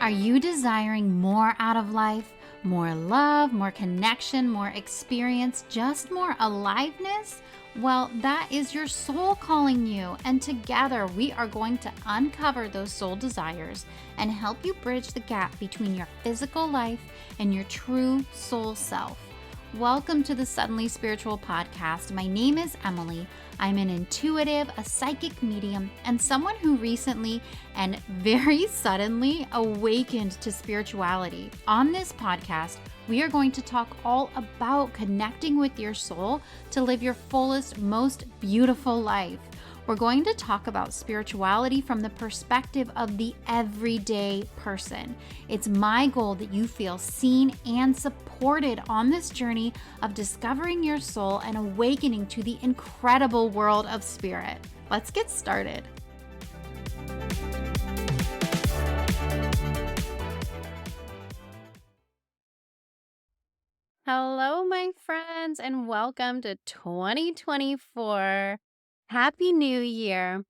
Are you desiring more out of life? More love, more connection, more experience, just more aliveness? Well, that is your soul calling you. And together we are going to uncover those soul desires and help you bridge the gap between your physical life and your true soul self. Welcome to the Suddenly Spiritual Podcast. My name is Emilee. I'm an intuitive, a psychic medium, and someone who recently and very suddenly awakened to spirituality. On this podcast, we are going to talk all about connecting with your soul to live your fullest, most beautiful life. We're going to talk about spirituality from the perspective of the everyday person. It's my goal that you feel seen and supported on this journey of discovering your soul and awakening to the incredible world of spirit. Let's get started. Hello, my friends, and welcome to 2024. Happy New Year.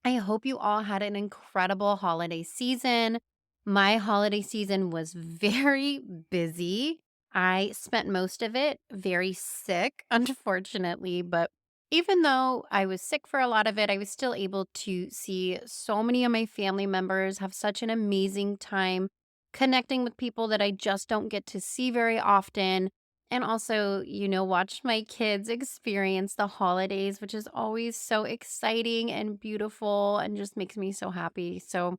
I hope you all had an incredible holiday season. My holiday season was very busy. I spent most of it very sick, unfortunately, but even though I was sick for a lot of it, I was still able to see so many of my family members, have such an amazing time connecting with people that I just don't get to see very often. And also, watch my kids experience the holidays, which is always so exciting and beautiful and just makes me so happy. So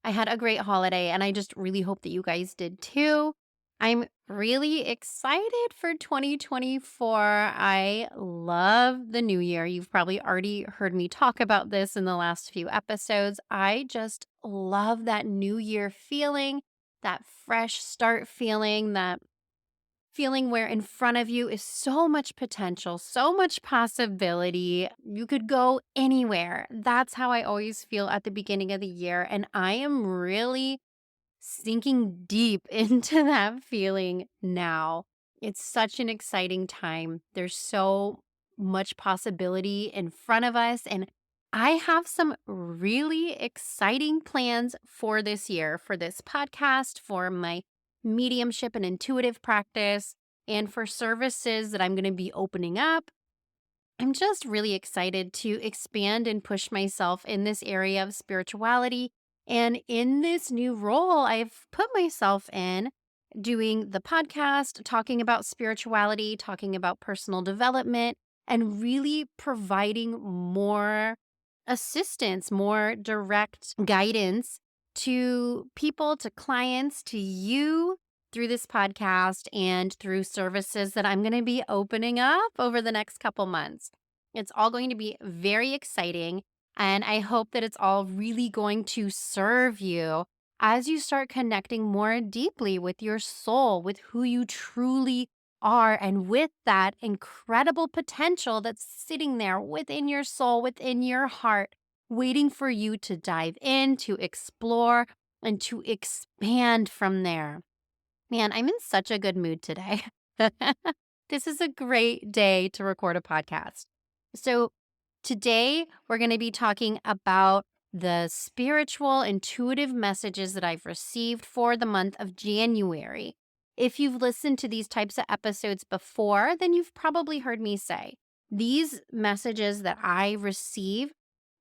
I had a great holiday and I just really hope that you guys did too. I'm really excited for 2024. I love the new year. You've probably already heard me talk about this in the last few episodes. I just love that new year feeling, that fresh start feeling, that feeling where in front of you is so much potential, so much possibility. You could go anywhere. That's how I always feel at the beginning of the year. And I am really sinking deep into that feeling now. It's such an exciting time. There's so much possibility in front of us. And I have some really exciting plans for this year, for this podcast, for my mediumship and intuitive practice, and for services that I'm going to be opening up. I'm just really excited to expand and push myself in this area of spirituality. And in this new role, I've put myself in doing the podcast, talking about spirituality, talking about personal development, and really providing more assistance, more direct guidance to people, to clients, to you through this podcast and through services that I'm going to be opening up over the next couple months. It's all going to be very exciting, and I hope that it's all really going to serve you as you start connecting more deeply with your soul, with who you truly are, and with that incredible potential that's sitting there within your soul, within your heart, waiting for you to dive in, to explore, and to expand from there. Man, I'm in such a good mood today. This is a great day to record a podcast. So, today we're going to be talking about the spiritual, intuitive messages that I've received for the month of January. If you've listened to these types of episodes before, then you've probably heard me say these messages that I receive,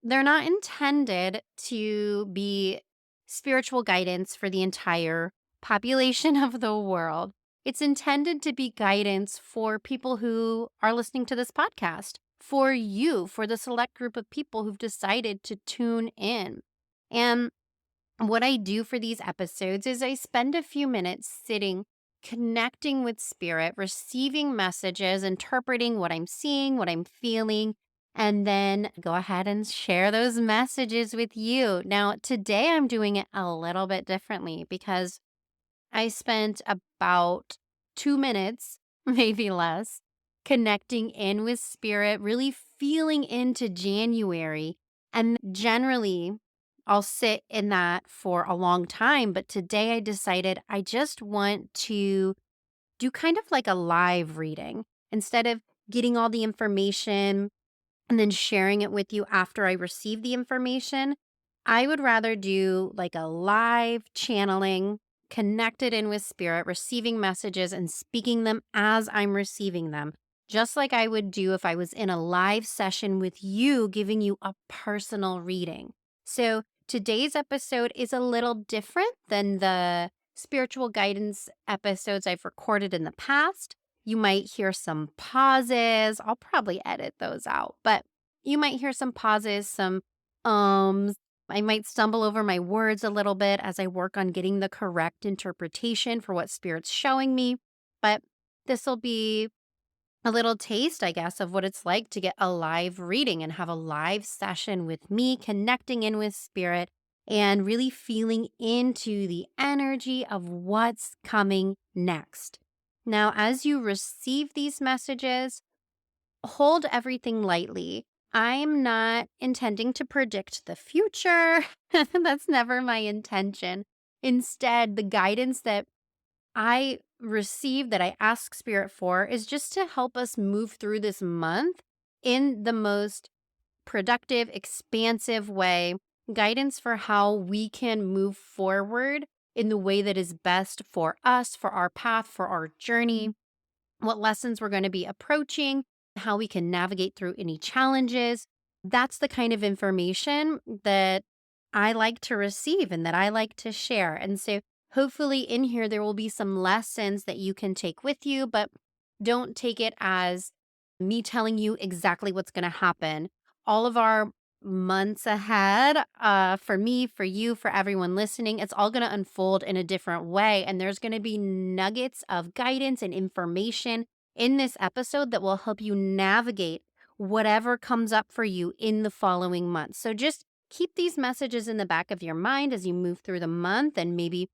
they're not intended to be spiritual guidance for the entire population of the world. It's intended to be guidance for people who are listening to this podcast, for you, for the select group of people who've decided to tune in. And what I do for these episodes is I spend a few minutes sitting, connecting with spirit, receiving messages, interpreting what I'm seeing, what I'm feeling, and then go ahead and share those messages with you. Now, today I'm doing it a little bit differently because I spent about 2 minutes, maybe less, connecting in with spirit, really feeling into January. And generally, I'll sit in that for a long time. But today I decided I just want to do kind of like a live reading instead of getting all the information and then sharing it with you after I receive the information. I would rather do like a live channeling, connected in with spirit, receiving messages and speaking them as I'm receiving them, just like I would do if I was in a live session with you, giving you a personal reading. So today's episode is a little different than the spiritual guidance episodes I've recorded in the past. You might hear some pauses. I'll probably edit those out, but you might hear some pauses, some ums, I might stumble over my words a little bit as I work on getting the correct interpretation for what Spirit's showing me. But this will be a little taste, I guess, of what it's like to get a live reading and have a live session with me, connecting in with Spirit and really feeling into the energy of what's coming next. Now, as you receive these messages, hold everything lightly. I'm not intending to predict the future. That's never my intention. Instead, the guidance that I receive, that I ask Spirit for, is just to help us move through this month in the most productive, expansive way. Guidance for how we can move forward in the way that is best for us, for our path, for our journey, what lessons we're going to be approaching, how we can navigate through any challenges. That's the kind of information that I like to receive and that I like to share. And so, hopefully, in here, there will be some lessons that you can take with you, but don't take it as me telling you exactly what's going to happen. All of our months ahead, for me, for you, for everyone listening, it's all going to unfold in a different way. And there's going to be nuggets of guidance and information in this episode that will help you navigate whatever comes up for you in the following months. So just keep these messages in the back of your mind as you move through the month, and maybe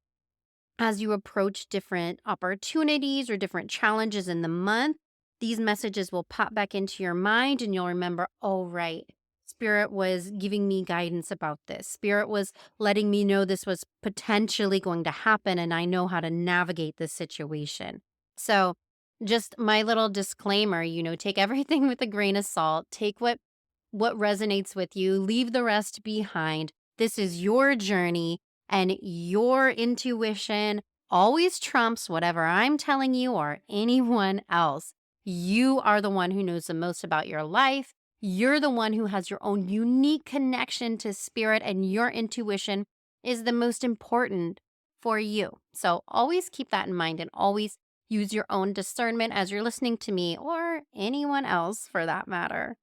as you approach different opportunities or different challenges in the month, these messages will pop back into your mind and you'll remember, oh, right, Spirit was giving me guidance about this. Spirit was letting me know this was potentially going to happen and I know how to navigate this situation. So, just my little disclaimer, take everything with a grain of salt. Take what resonates with you, leave the rest behind. This is your journey, and your intuition always trumps whatever I'm telling you or anyone else. You are the one who knows the most about your life. You're the one who has your own unique connection to spirit, and your intuition is the most important for you. So always keep that in mind and always use your own discernment as you're listening to me or anyone else for that matter.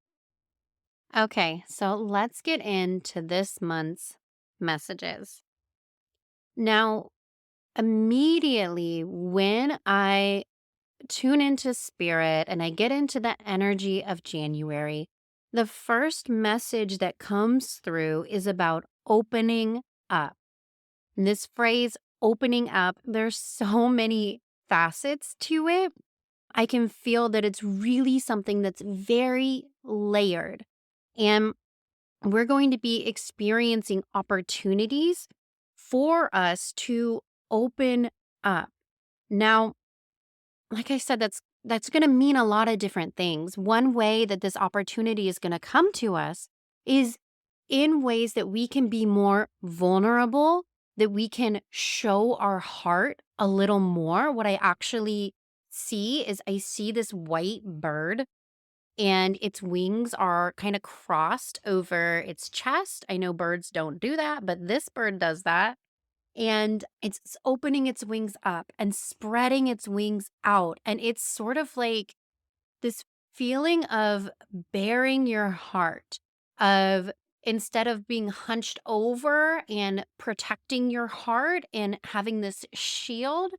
Okay, so let's get into this month's messages. Now, immediately when I tune into spirit and I get into the energy of January, the first message that comes through is about opening up. And this phrase, opening up, there's so many facets to it. I can feel that it's really something that's very layered. And we're going to be experiencing opportunities for us to open up. Now, like I said, that's going to mean a lot of different things. One way that this opportunity is going to come to us is in ways that we can be more vulnerable, that we can show our heart a little more. What I actually see is I see this white bird and its wings are kind of crossed over its chest. I know birds don't do that, but this bird does that. And it's opening its wings up and spreading its wings out. And it's sort of like this feeling of bearing your heart, of instead of being hunched over and protecting your heart and having this shield,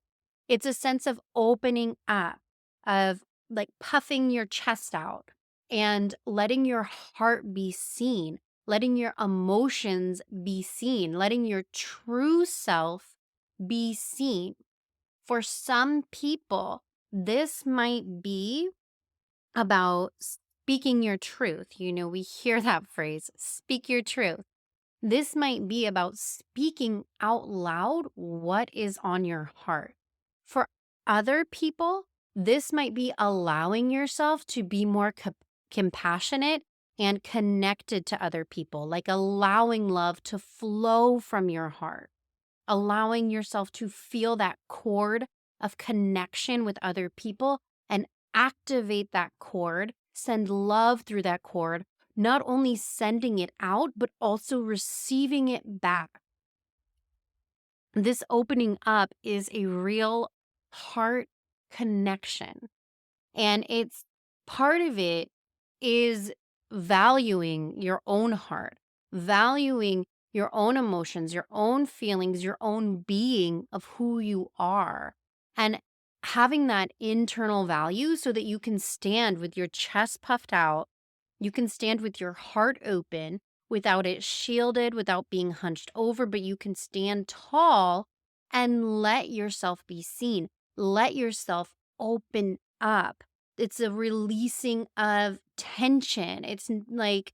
it's a sense of opening up, of like puffing your chest out and letting your heart be seen, letting your emotions be seen, letting your true self be seen. For some people, this might be about speaking your truth. We hear that phrase, speak your truth. This might be about speaking out loud what is on your heart. For other people, this might be allowing yourself to be more compassionate and connected to other people, like allowing love to flow from your heart, allowing yourself to feel that cord of connection with other people and activate that cord, send love through that cord, not only sending it out, but also receiving it back. This opening up is a real heart connection. And it's part of it is valuing your own heart, valuing your own emotions, your own feelings, your own being of who you are, and having that internal value so that you can stand with your chest puffed out. You can stand with your heart open without it shielded, without being hunched over, but you can stand tall and let yourself be seen. Let yourself open up. It's a releasing of tension. Like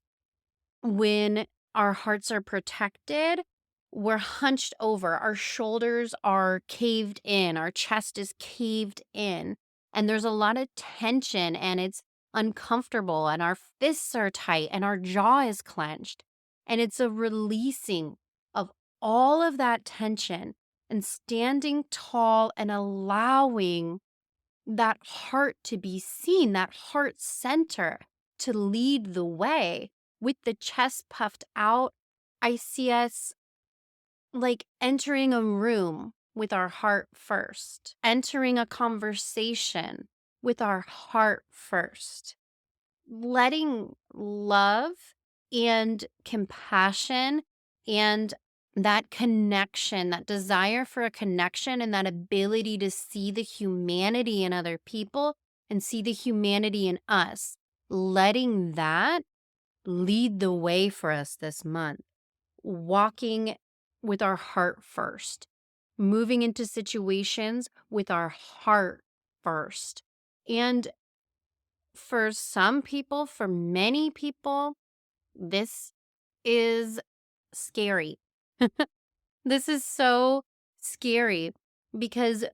when our hearts are protected, we're hunched over, our shoulders are caved in, our chest is caved in, and there's a lot of tension and it's uncomfortable, and our fists are tight and our jaw is clenched. And it's a releasing of all of that tension and standing tall and allowing that heart to be seen, that heart center to lead the way. With the chest puffed out, I see us like entering a room with our heart first, entering a conversation with our heart first, letting love and compassion and that connection, that desire for a connection, and that ability to see the humanity in other people and see the humanity in us, letting that lead the way for us this month, walking with our heart first, moving into situations with our heart first. And for some people, for many people, this is scary. This is so scary because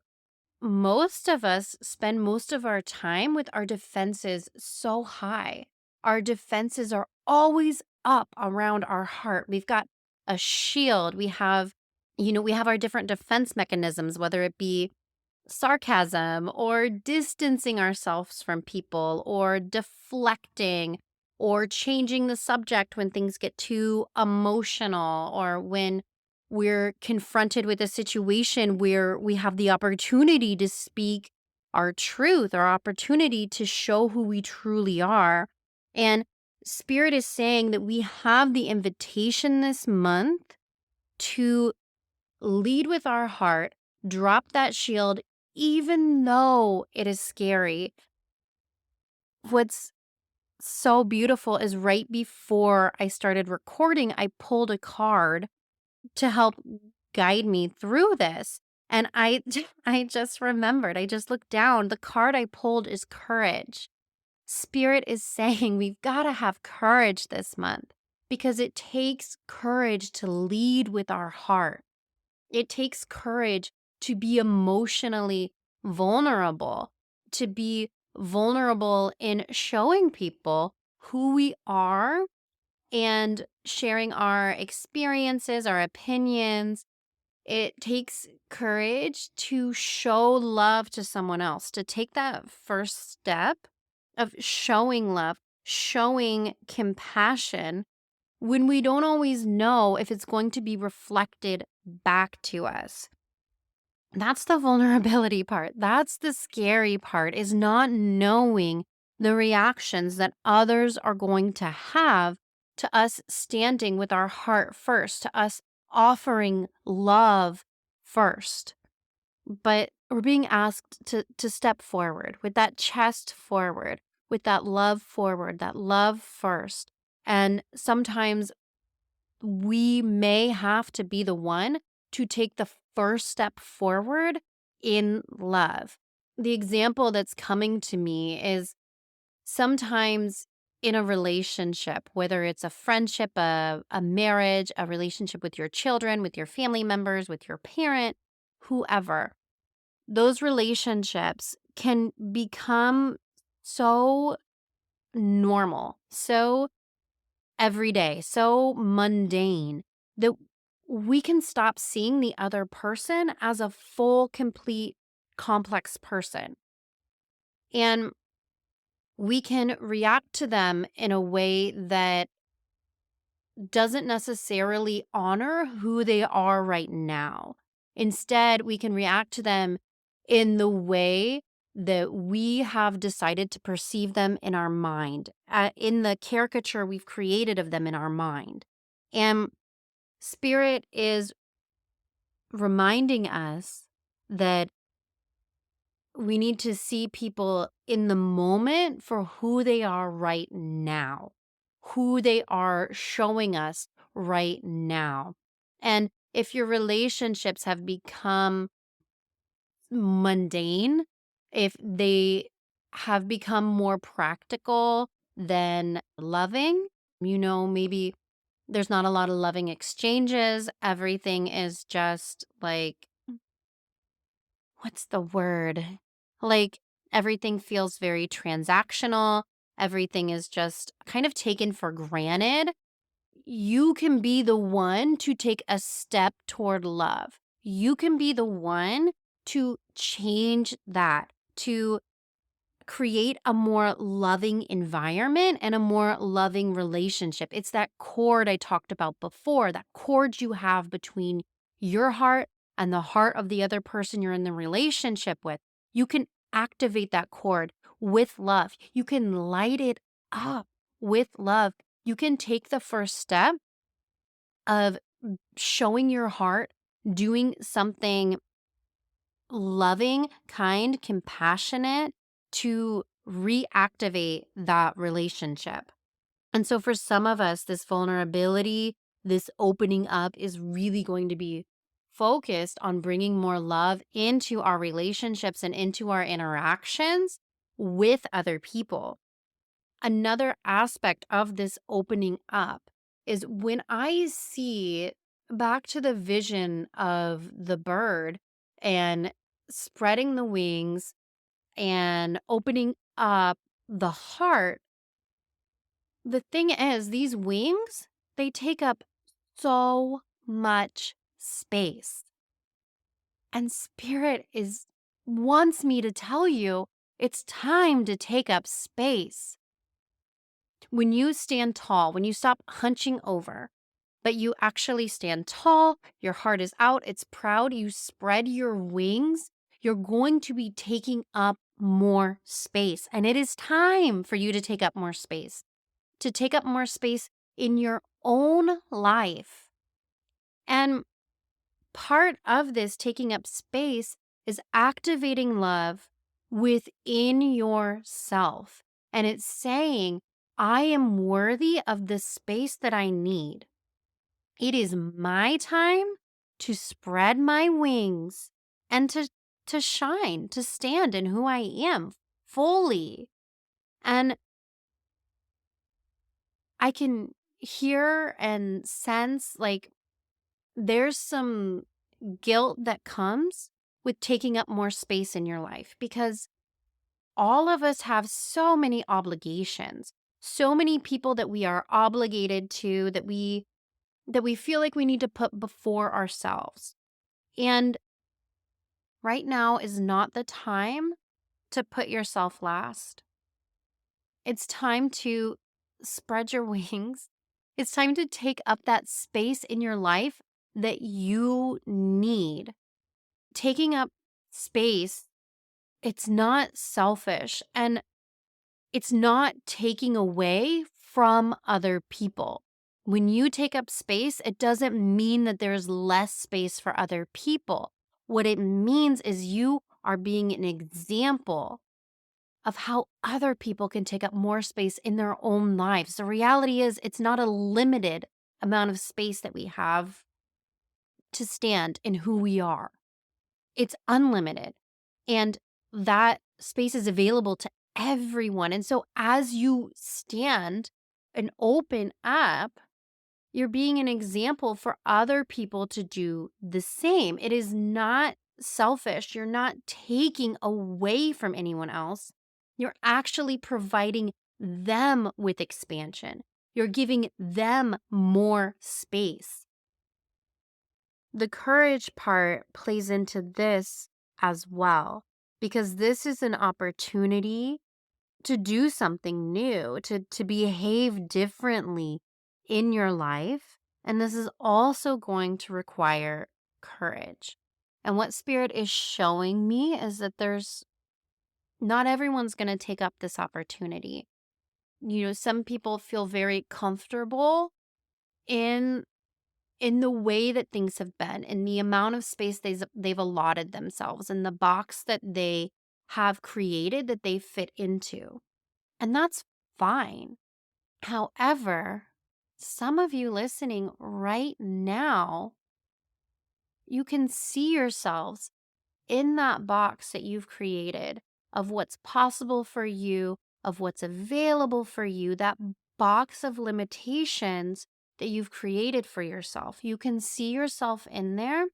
most of us spend most of our time with our defenses so high. Our defenses are always up around our heart. We've got a shield. We have our different defense mechanisms, whether it be sarcasm or distancing ourselves from people or deflecting or changing the subject when things get too emotional or when we're confronted with a situation where we have the opportunity to speak our truth, our opportunity to show who we truly are. And Spirit is saying that we have the invitation this month to lead with our heart, drop that shield, even though it is scary. What's so beautiful is right before I started recording, I pulled a card to help guide me through this. And I just remembered, I just looked down. The card I pulled is courage. Spirit is saying we've got to have courage this month because it takes courage to lead with our heart. It takes courage to be emotionally vulnerable, to be vulnerable in showing people who we are and sharing our experiences, our opinions. It takes courage to show love to someone else, to take that first step of showing love, showing compassion when we don't always know if it's going to be reflected back to us. That's the vulnerability part. That's the scary part, is not knowing the reactions that others are going to have to us standing with our heart first, to us offering love first. But we're being asked to step forward with that chest forward, with that love forward, that love first. And sometimes we may have to be the one to take the first step forward in love. The example that's coming to me is sometimes in a relationship, whether it's a friendship, a marriage, a relationship with your children, with your family members, with your parent, whoever, those relationships can become so normal, so everyday, so mundane that we can stop seeing the other person as a full, complete, complex person. And we can react to them in a way that doesn't necessarily honor who they are right now. Instead, we can react to them in the way that we have decided to perceive them in our mind, in the caricature we've created of them in our mind. And Spirit is reminding us that we need to see people in the moment for who they are right now, who they are showing us right now. And if your relationships have become mundane, if they have become more practical than loving, maybe there's not a lot of loving exchanges. Everything is just like, what's the word? Like everything feels very transactional. Everything is just kind of taken for granted. You can be the one to take a step toward love. You can be the one to change that, to create a more loving environment and a more loving relationship. It's that cord I talked about before, that cord you have between your heart and the heart of the other person you're in the relationship with. You can activate that cord with love. You can light it up with love. You can take the first step of showing your heart, doing something loving, kind, compassionate to reactivate that relationship. And so for some of us, this vulnerability, this opening up is really going to be focused on bringing more love into our relationships and into our interactions with other people. Another aspect of this opening up is when I see back to the vision of the bird and spreading the wings and opening up the heart. The thing is, these wings, they take up so much space. And Spirit is wants me to tell you it's time to take up space. When you stand tall, when you stop hunching over, but you actually stand tall, your heart is out, it's proud, you spread your wings, you're going to be taking up more space. And it is time for you to take up more space, to take up more space in your own life. And part of this taking up space is activating love within yourself. And it's saying, I am worthy of the space that I need. It is my time to spread my wings and to shine, to stand in who I am fully. And I can hear and sense like there's some guilt that comes with taking up more space in your life because all of us have so many obligations, so many people that we are obligated to, that we feel like we need to put before ourselves. And right now is not the time to put yourself last. It's time to spread your wings. It's time to take up that space in your life that you need. Taking up space, it's not selfish and it's not taking away from other people. When you take up space, it doesn't mean that there's less space for other people. What it means is you are being an example of how other people can take up more space in their own lives. The reality is, it's not a limited amount of space that we have to stand in who we are. It's unlimited. And that space is available to everyone. And so as you stand and open up, you're being an example for other people to do the same. It is not selfish. You're not taking away from anyone else. You're actually providing them with expansion. You're giving them more space. The courage part plays into this as well, because this is an opportunity to do something new, to behave differently in your life. And this is also going to require courage. And what Spirit is showing me is that there's not everyone's going to take up this opportunity. Some people feel very comfortable in the way that things have been, in the amount of space they've allotted themselves, in the box that they have created that they fit into. And that's fine. However, some of you listening right now, you can see yourselves in that box that you've created of what's possible for you, of what's available for you, that box of limitations that you've created for yourself. You can see yourself in there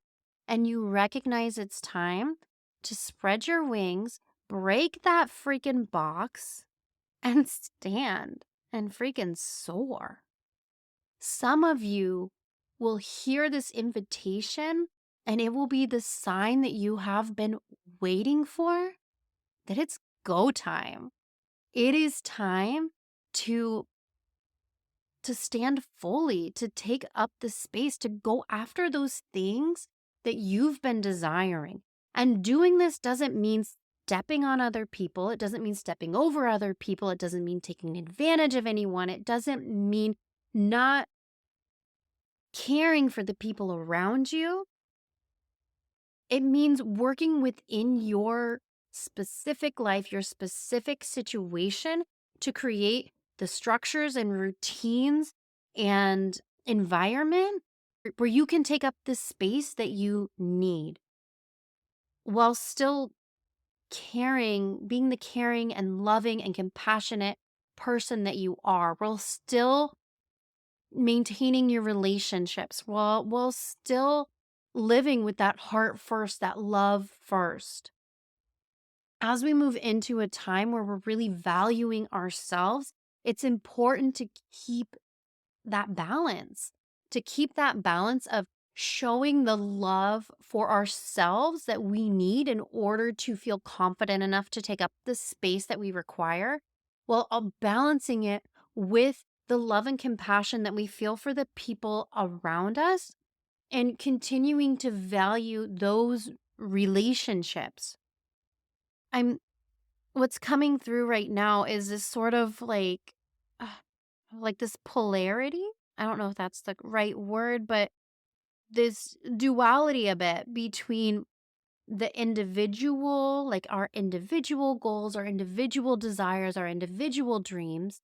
and you recognize it's time to spread your wings, break that freaking box, and stand and freaking soar. Some of you will hear this invitation and it will be the sign that you have been waiting for, that it's go time. It is time to stand fully, to take up the space, to go after those things that you've been desiring. And doing this doesn't mean stepping on other people. It doesn't mean stepping over other people. It doesn't mean taking advantage of anyone. It doesn't mean not caring for the people around you. It means working within your specific life, your specific situation to create the structures and routines and environment where you can take up the space that you need while still being the caring and loving and compassionate person that you are, while still maintaining your relationships, while still living with that heart first, that love first. As we move into a time where we're really valuing ourselves, it's important to keep that balance, of showing the love for ourselves that we need in order to feel confident enough to take up the space that we require, while balancing it with the love and compassion that we feel for the people around us and continuing to value those relationships. I'm What's coming through right now is this sort of uh, like this polarity. I don't know if that's the right word, but this duality a bit between the individual, like our individual goals, our individual desires, our individual dreams,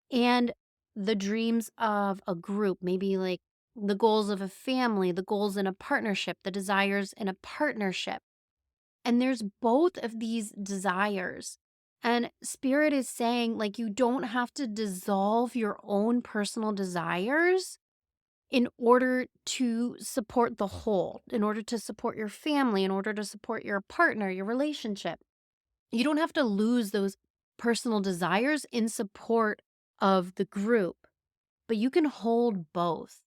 and the dreams of a group, maybe like the goals of a family, the goals in a partnership, the desires in a partnership. And there's both of these desires. And Spirit is saying, like, you don't have to dissolve your own personal desires in order to support the whole, in order to support your family, in order to support your partner, your relationship. You don't have to lose those personal desires in support of the group, but you can hold both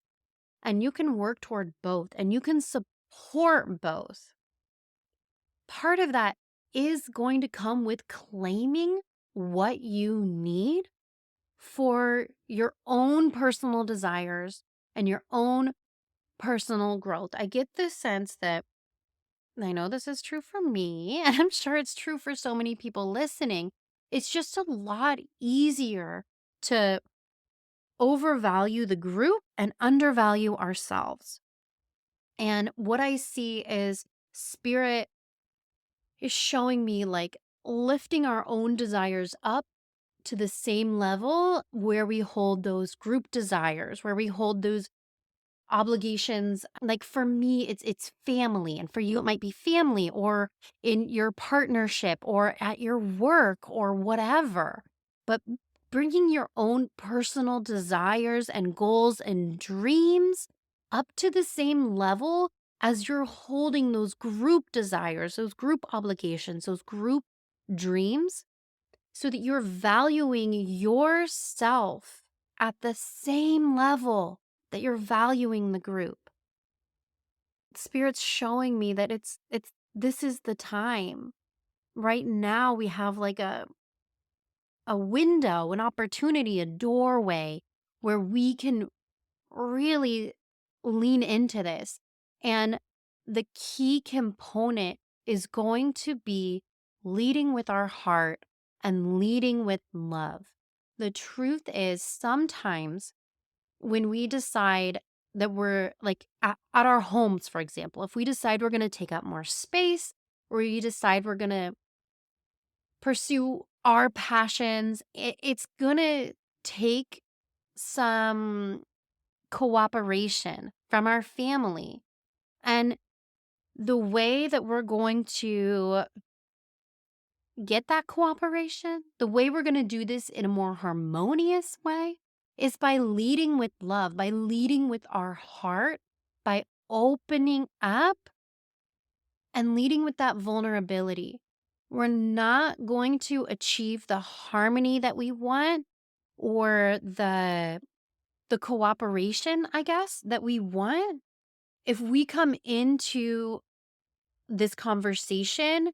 and you can work toward both and you can support both. Part of that is going to come with claiming what you need for your own personal desires and your own personal growth. I get this sense that I know this is true for me, and I'm sure it's true for so many people listening. It's just a lot easier to overvalue the group and undervalue ourselves. And what I see is Spirit is showing me like lifting our own desires up to the same level where we hold those group desires, where we hold those obligations. Like for me, it's family, and for you it might be family or in your partnership or at your work or whatever. But bringing your own personal desires and goals and dreams up to the same level as you're holding those group desires, those group obligations, those group dreams, so that you're valuing yourself at the same level that you're valuing the group. Spirit's showing me that it's this is the time. Right now we have like a window, an opportunity, a doorway where we can really lean into this. And the key component is going to be leading with our heart and leading with love. The truth is, sometimes when we decide that we're like at our homes, for example, if we decide we're going to take up more space, or we decide we're going to pursue our passions, it's going to take some cooperation from our family. And the way that we're going to get that cooperation, the way we're going to do this in a more harmonious way, is by leading with love, by leading with our heart, by opening up and leading with that vulnerability. We're not going to achieve the harmony that we want, or the cooperation, I guess, that we want, if we come into this conversation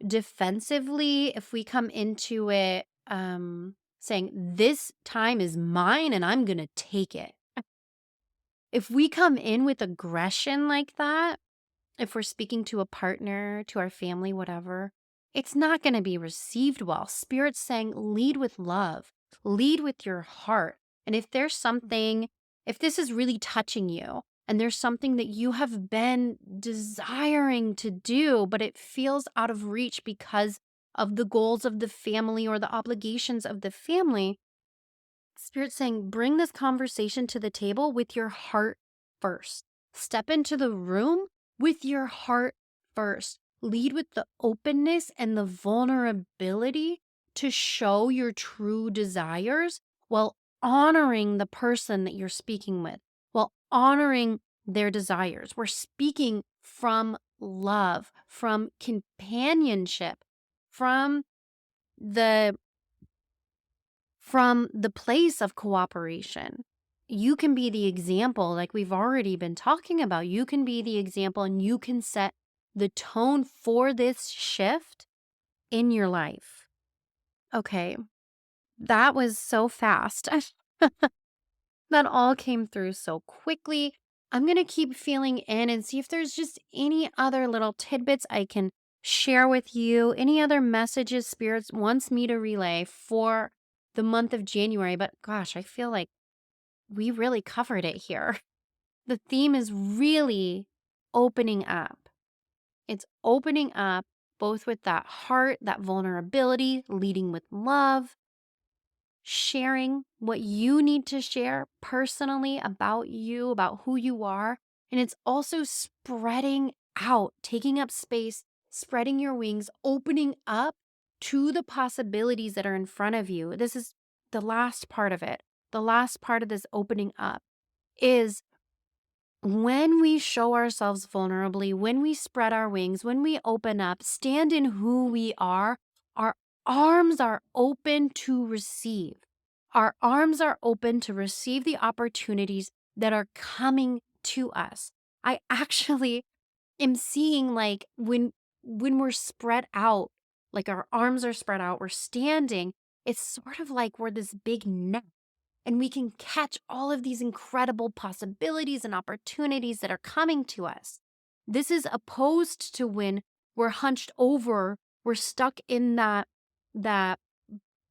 defensively, if we come into it saying, this time is mine and I'm going to take it. If we come in with aggression like that, if we're speaking to a partner, to our family, whatever, it's not going to be received well. Spirit's saying, lead with love, lead with your heart. And if there's something, if this is really touching you, and there's something that you have been desiring to do, but it feels out of reach because of the goals of the family or the obligations of the family, Spirit's saying, bring this conversation to the table with your heart first. Step into the room with your heart first. Lead with the openness and the vulnerability to show your true desires, while honoring the person that you're speaking with, while honoring their desires. We're speaking from love, from companionship, from the place of cooperation. You can be the example, like we've already been talking about. You can be the example, and you can set the tone for this shift in your life. Okay, that was so fast. That all came through so quickly. I'm going to keep feeling in and see if there's just any other little tidbits I can share with you, any other messages Spirits wants me to relay for the month of January. But gosh, I feel like we really covered it here. The theme is really opening up. It's opening up both with that heart, that vulnerability, leading with love, sharing what you need to share personally about you, about who you are. And it's also spreading out, taking up space, spreading your wings, opening up to the possibilities that are in front of you. This is the last part of it. The last part of this opening up is when we show ourselves vulnerably, when we spread our wings, when we open up, stand in who we are, our arms are open to receive. Our arms are open to receive the opportunities that are coming to us. I actually am seeing, like, when we're spread out, like our arms are spread out, we're standing, it's sort of like we're this big net, and we can catch all of these incredible possibilities and opportunities that are coming to us. This is opposed to when we're hunched over, we're stuck in that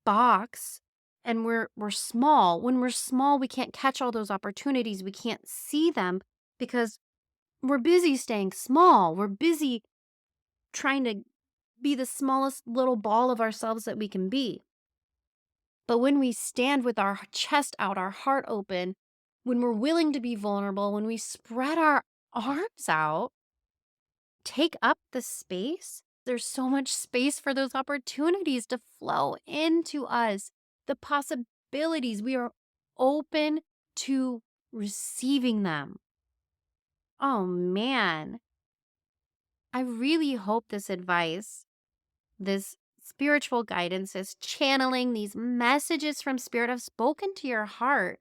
box, and we're small. When we're small, we can't catch all those opportunities. We can't see them because we're busy staying small. We're busy trying to be the smallest little ball of ourselves that we can be. But when we stand with our chest out, our heart open, when we're willing to be vulnerable, when we spread our arms out, take up the space, there's so much space for those opportunities to flow into us. The possibilities, we are open to receiving them. Oh man, I really hope this advice, this spiritual guidances, channeling these messages from Spirit have spoken to your heart.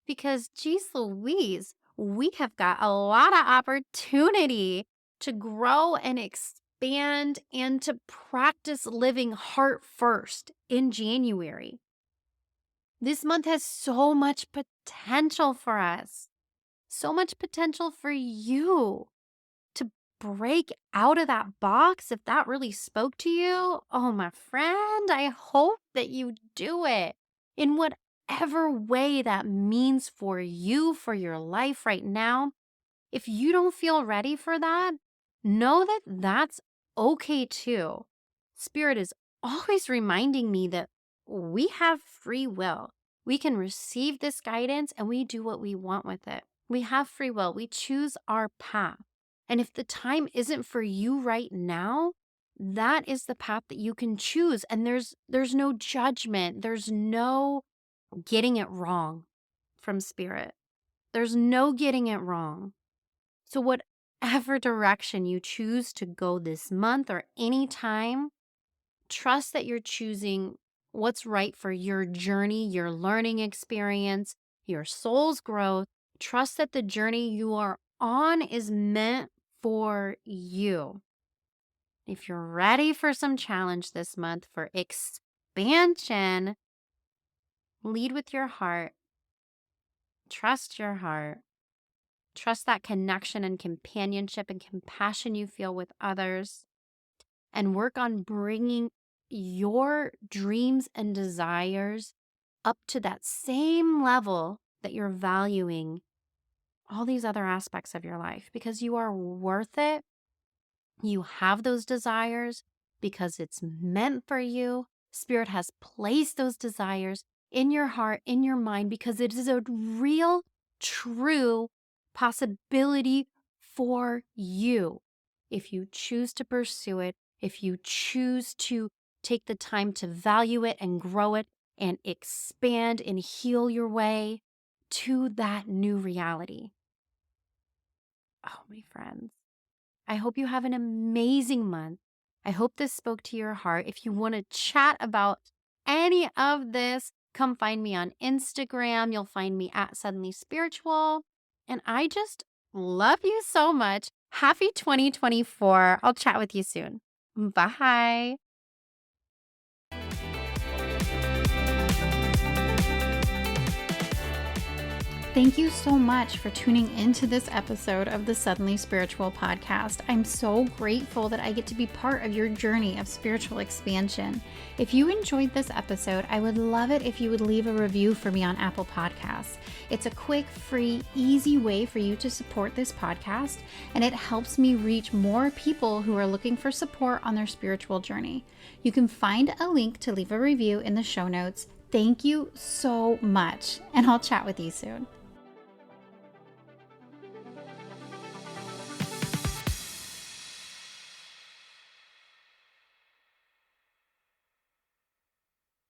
Because, geez Louise, we have got a lot of opportunity to grow and expand and to practice living heart first in January. This month has so much potential for us, so much potential for you to break out of that box. If that really spoke to you, oh, my friend, I hope that you do it in whatever way that means for you, for your life right now. If you don't feel ready for that, know that that's okay too. Spirit is always reminding me that we have free will. We can receive this guidance and we do what we want with it. We have free will. We choose our path. And if the time isn't for you right now, that is the path that you can choose. And there's no judgment. There's no getting it wrong from Spirit. There's no getting it wrong. So whatever direction you choose to go this month or any time, trust that you're choosing what's right for your journey, your learning experience, your soul's growth. Trust that the journey you are on is meant for you. If you're ready for some challenge this month for expansion, lead with your heart. Trust your heart. Trust that connection and companionship and compassion you feel with others. And work on bringing your dreams and desires up to that same level that you're valuing all these other aspects of your life, because you are worth it. You have those desires because it's meant for you. Spirit has placed those desires in your heart, in your mind, because it is a real, true possibility for you. If you choose to pursue it, if you choose to take the time to value it and grow it and expand and heal your way to that new reality. Oh, my friends, I hope you have an amazing month. I hope this spoke to your heart. If you want to chat about any of this, come find me on Instagram. You'll find me at Suddenly Spiritual. And I just love you so much. Happy 2024. I'll chat with you soon. Bye. Thank you so much for tuning into this episode of the Suddenly Spiritual podcast. I'm so grateful that I get to be part of your journey of spiritual expansion. If you enjoyed this episode, I would love it if you would leave a review for me on Apple Podcasts. It's a quick, free, easy way for you to support this podcast, and it helps me reach more people who are looking for support on their spiritual journey. You can find a link to leave a review in the show notes. Thank you so much, and I'll chat with you soon.